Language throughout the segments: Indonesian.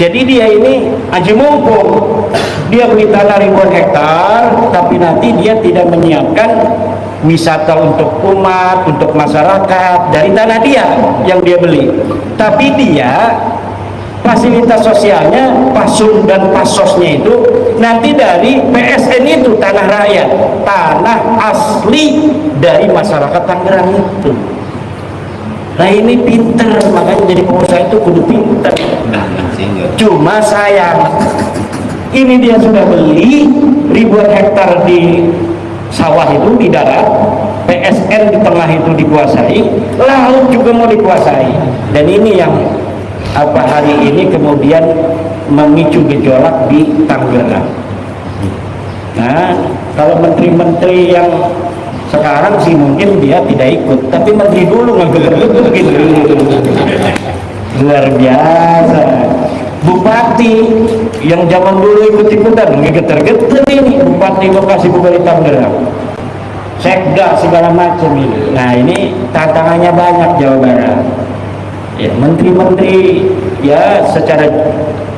Jadi dia ini aji mumpung, dia beli tanah ribuan hektar, tapi nanti dia tidak menyiapkan wisata untuk umat, untuk masyarakat dari tanah dia yang dia beli. Tapi dia fasilitas sosialnya, pasum dan pasosnya itu nanti dari PSN itu, tanah rakyat, tanah asli dari masyarakat Tangerang itu. Nah ini pinter, makanya jadi pengusaha itu kudu pinter. Cuma sayang, ini dia sudah beli ribuan hektar di sawah itu, di darat, PSN di tengah itu dikuasai, laut juga mau dikuasai. Dan ini yang hari ini kemudian memicu gejolak di Tangerang. Nah, kalau menteri-menteri yang sekarang sih mungkin dia tidak ikut, tapi menteri dulu gitu. Luar biasa. Bupati yang zaman dulu ikut-ikutan geter-geter ini, Bupati Bekasi Bupati Tangerang, Sekda segala macam ini. Nah ini tantangannya banyak Jawa Barat. Ya, menteri-menteri ya secara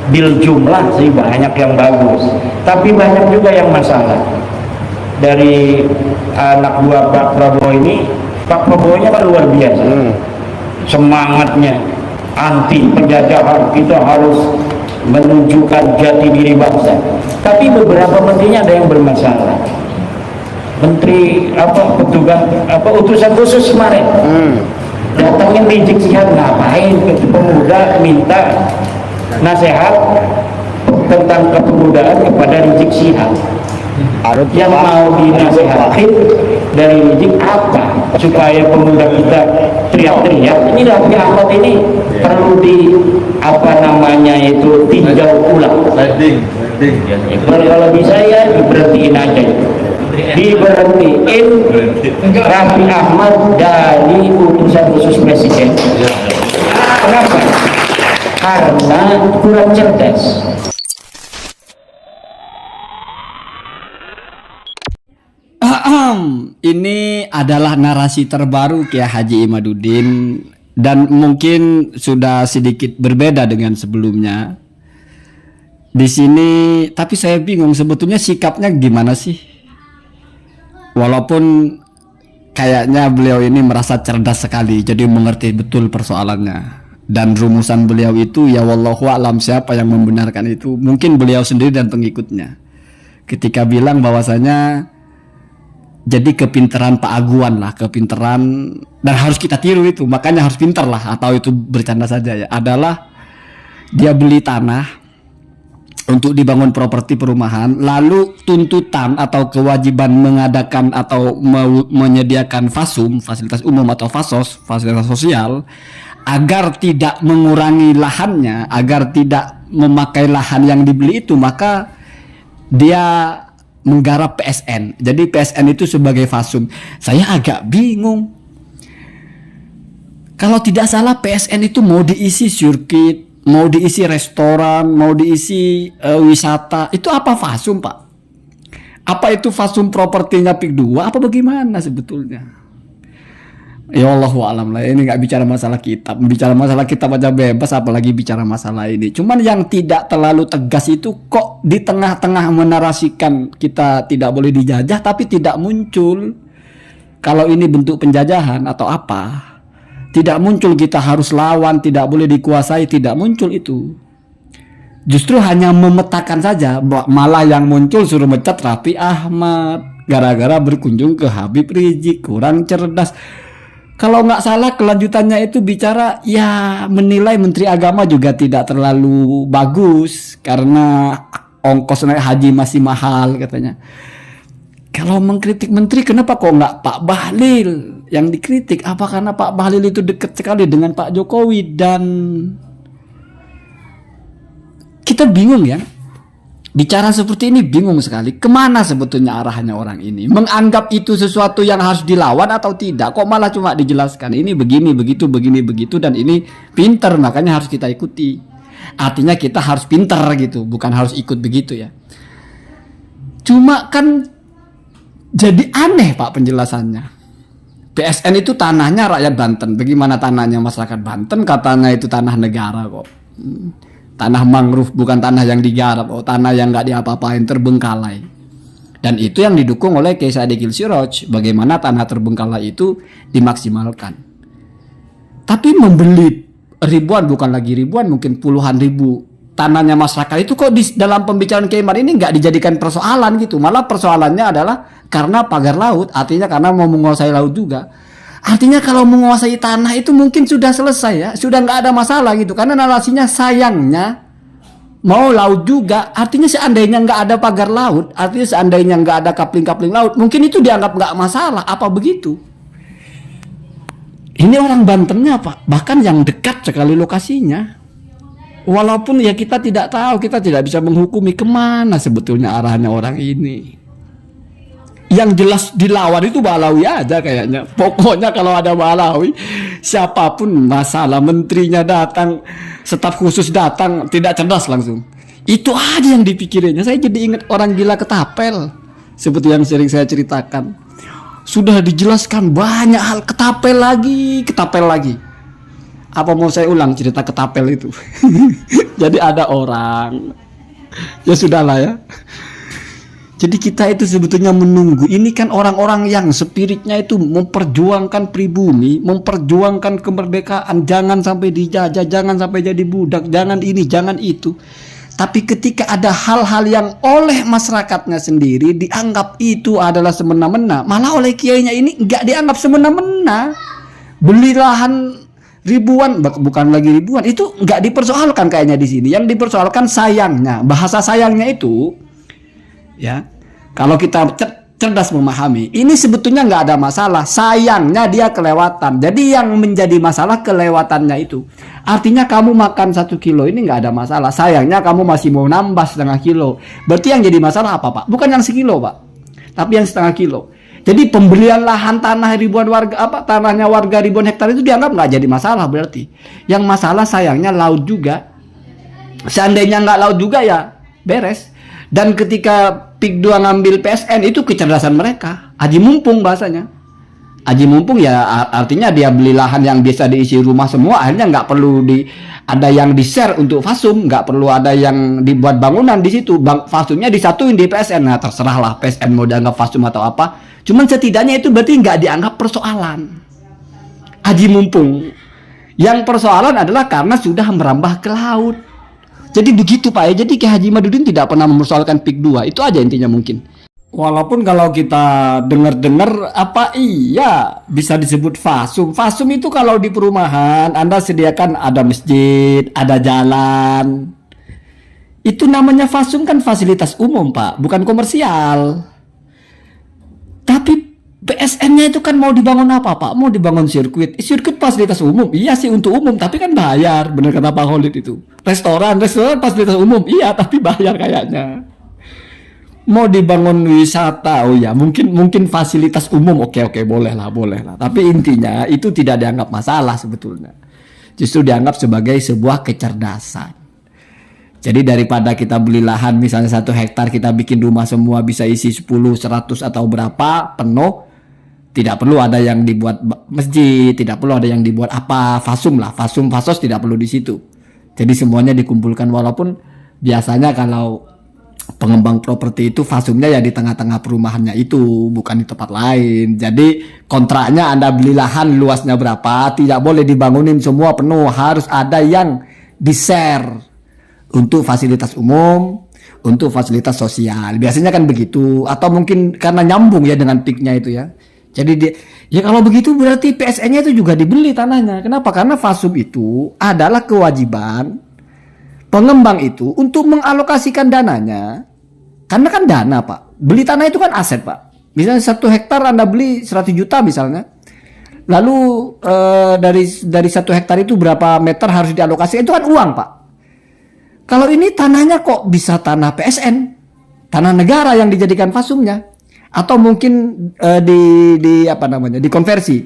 bil jumlah sih banyak yang bagus, tapi banyak juga yang masalah. Dari anak buah Pak Prabowo ini, Pak Prabowo-nya kan luar biasa, semangatnya anti penjajahan, kita harus menunjukkan jati diri bangsa. Tapi beberapa menterinya ada yang bermasalah. Menteri petugas utusan khusus kemarin datangin Rizik Sihab, ngapain ke pemuda minta nasihat tentang kepemudaan kepada Rizik Sihab. Yang mau dinasihatin dari Rizik apa? Supaya pemuda kita teriak-teriak. Ini Raffi Ahmad ini perlu tinjau ulang. Kalau bisa ya diberhentiin aja. Diberhentiin Raffi Ahmad dari utusan khusus presiden. Kenapa? Karena kurang cerdas. Ini adalah narasi terbaru Kiai Haji Imaduddin dan mungkin sudah sedikit berbeda dengan sebelumnya. Di sini tapi saya bingung sebetulnya sikapnya gimana sih? Walaupun kayaknya beliau ini merasa cerdas sekali, jadi mengerti betul persoalannya. Dan rumusan beliau itu ya wallahu alam, siapa yang membenarkan itu? Mungkin beliau sendiri dan pengikutnya. Ketika bilang bahwasanya jadi kepintaran Pak Aguan lah, kepintaran, dan harus kita tiru itu, makanya harus pintar lah, atau itu bercanda saja ya, adalah dia beli tanah untuk dibangun properti perumahan, lalu tuntutan atau kewajiban mengadakan atau menyediakan fasum, fasilitas umum atau fasos, fasilitas sosial, agar tidak mengurangi lahannya, agar tidak memakai lahan yang dibeli itu, maka dia menggarap PSN. Jadi PSN itu sebagai fasum. Saya agak bingung. Kalau tidak salah PSN itu mau diisi sirkuit, mau diisi restoran, mau diisi wisata. Itu apa fasum, Pak? Apa itu fasum propertinya PIK 2? Apa bagaimana sebetulnya? Ya Allahu alam lah, ini nggak bicara masalah kitab. Bicara masalah kitab aja bebas, apalagi bicara masalah ini. Cuman yang tidak terlalu tegas itu kok di tengah-tengah menarasikan kita tidak boleh dijajah, tapi tidak muncul kalau ini bentuk penjajahan atau apa. Tidak muncul kita harus lawan, tidak boleh dikuasai, tidak muncul itu. Justru hanya memetakan saja, malah yang muncul suruh mecat Raffi Ahmad gara-gara berkunjung ke Habib Rizik, kurang cerdas. Kalau nggak salah kelanjutannya itu bicara ya menilai Menteri Agama juga tidak terlalu bagus karena ongkos naik haji masih mahal katanya. Kalau mengkritik menteri kenapa kok nggak Pak Bahlil yang dikritik? Apa karena Pak Bahlil itu dekat sekali dengan Pak Jokowi? Dan kita bingung ya. Bicara seperti ini bingung sekali. Kemana sebetulnya arahnya orang ini? Menganggap itu sesuatu yang harus dilawan atau tidak? Kok malah cuma dijelaskan ini begini, begitu, begini, begitu. Dan ini pinter, makanya harus kita ikuti. Artinya kita harus pinter gitu, bukan harus ikut begitu ya. Cuma kan jadi aneh Pak penjelasannya. PSN itu tanahnya rakyat Banten. Bagaimana tanahnya masyarakat Banten? Katanya itu tanah negara kok. Tanah mangrove, bukan tanah yang digarap, tanah yang nggak diapa-apain, terbengkalai. Dan itu yang didukung oleh Kiai Sadiqil Siraj, bagaimana tanah terbengkalai itu dimaksimalkan. Tapi membeli ribuan, bukan lagi ribuan, mungkin puluhan ribu tanahnya masyarakat itu kok dalam pembicaraan Kiai Mar ini nggak dijadikan persoalan gitu. Malah persoalannya adalah karena pagar laut, artinya karena mau menguasai laut juga. Artinya kalau menguasai tanah itu mungkin sudah selesai ya, sudah nggak ada masalah gitu. Karena narasinya sayangnya mau laut juga, artinya seandainya nggak ada pagar laut, artinya seandainya nggak ada kapling-kapling laut, mungkin itu dianggap nggak masalah, apa begitu? Ini orang Bantennya Pak, bahkan yang dekat sekali lokasinya. Walaupun ya kita tidak tahu, kita tidak bisa menghukumi kemana sebetulnya arahnya orang ini. Yang jelas dilawan itu Balawi aja kayaknya. Pokoknya kalau ada Balawi, siapapun masalah, menterinya datang, staf khusus datang, tidak cerdas langsung. Itu aja yang dipikirinnya. Saya jadi ingat orang gila ketapel, seperti yang sering saya ceritakan. Sudah dijelaskan banyak hal, ketapel lagi. Apa mau saya ulang cerita ketapel itu? Jadi ada orang, ya sudahlah ya. Jadi kita itu sebetulnya menunggu. Ini kan orang-orang yang spiritnya itu memperjuangkan pribumi, memperjuangkan kemerdekaan. Jangan sampai dijajah, jangan sampai jadi budak, jangan ini, jangan itu. Tapi ketika ada hal-hal yang oleh masyarakatnya sendiri dianggap itu adalah semena-mena, malah oleh kiainya ini nggak dianggap semena-mena. Beli lahan ribuan, bukan lagi ribuan, itu nggak dipersoalkan kayaknya di sini. Yang dipersoalkan sayangnya, bahasa sayangnya itu. Ya, kalau kita cerdas memahami, ini sebetulnya nggak ada masalah. Sayangnya dia kelewatan. Jadi yang menjadi masalah kelewatannya itu. Artinya kamu makan 1 kilo ini nggak ada masalah. Sayangnya kamu masih mau nambah setengah kilo. Berarti yang jadi masalah apa Pak? Bukan yang sekilo Pak, tapi yang setengah kilo. Jadi pembelian lahan tanah ribuan warga, tanahnya warga ribuan hektar itu dianggap nggak jadi masalah berarti. Yang masalah sayangnya laut juga. Seandainya nggak laut juga ya beres. Dan ketika PIK 2 ngambil PSN itu kecerdasan mereka. Aji mumpung bahasanya. Aji mumpung ya artinya dia beli lahan yang bisa diisi rumah semua. Akhirnya nggak perlu ada yang di-share untuk fasum. Nggak perlu ada yang dibuat bangunan di situ. Fasumnya disatuin di PSN. Nah terserahlah PSN mau dianggap fasum atau apa. Cuman setidaknya itu berarti nggak dianggap persoalan. Aji mumpung. Yang persoalan adalah karena sudah merambah ke laut. Jadi begitu Pak ya. Jadi Kiai Haji Imaduddin tidak pernah mempersoalkan PIK 2. Itu aja intinya mungkin. Walaupun kalau kita dengar-dengar apa iya bisa disebut fasum. Fasum itu kalau di perumahan Anda sediakan ada masjid, ada jalan. Itu namanya fasum kan fasilitas umum Pak, bukan komersial. Tapi PSN-nya itu kan mau dibangun apa Pak? Mau dibangun sirkuit. Sirkuit fasilitas umum. Iya sih untuk umum, tapi kan bayar. Bener kata Pak Khalid itu. Restoran fasilitas umum. Iya, tapi bayar kayaknya. Mau dibangun wisata. Oh ya, mungkin fasilitas umum. Oke, boleh lah. Tapi intinya itu tidak dianggap masalah sebetulnya. Justru dianggap sebagai sebuah kecerdasan. Jadi daripada kita beli lahan misalnya 1 hektar kita bikin rumah semua bisa isi 10, 100 atau berapa penuh. Tidak perlu ada yang dibuat masjid, tidak perlu ada yang dibuat apa, fasum lah, fasos tidak perlu di situ. Jadi semuanya dikumpulkan walaupun biasanya kalau pengembang properti itu fasumnya ya di tengah-tengah perumahannya itu, bukan di tempat lain. Jadi kontraknya Anda beli lahan luasnya berapa, tidak boleh dibangunin semua penuh, harus ada yang di-share untuk fasilitas umum, untuk fasilitas sosial. Biasanya kan begitu, atau mungkin karena nyambung ya dengan PIK-nya itu ya. Jadi ya kalau begitu berarti PSN-nya itu juga dibeli tanahnya. Kenapa? Karena fasum itu adalah kewajiban pengembang itu untuk mengalokasikan dananya. Karena kan dana Pak. Beli tanah itu kan aset Pak. Misalnya 1 hektar Anda beli 100 juta misalnya. Lalu dari 1 hektar itu berapa meter harus dialokasi? Itu kan uang Pak. Kalau ini tanahnya kok bisa tanah PSN? Tanah negara yang dijadikan fasumnya. Atau mungkin dikonversi.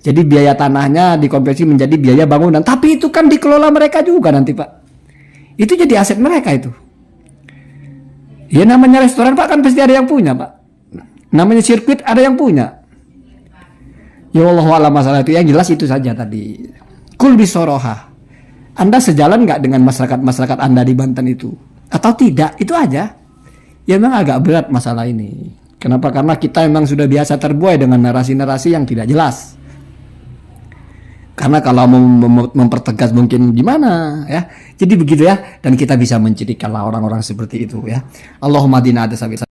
Jadi biaya tanahnya dikonversi menjadi biaya bangunan. Tapi itu kan dikelola mereka juga nanti Pak. Itu jadi aset mereka itu. Ya namanya restoran Pak kan pasti ada yang punya Pak. Namanya sirkuit ada yang punya. Ya Allah masalah itu yang jelas itu saja tadi. Kul bisoroha. Anda sejalan nggak dengan masyarakat Anda di Banten itu? Atau tidak? Itu aja. Ya memang agak berat masalah ini. Kenapa? Karena kita memang sudah biasa terbuai dengan narasi-narasi yang tidak jelas. Karena kalau mempertegas mungkin gimana ya. Jadi begitu ya. Dan kita bisa mencirikanlah orang-orang seperti itu ya. Allahumma dina ada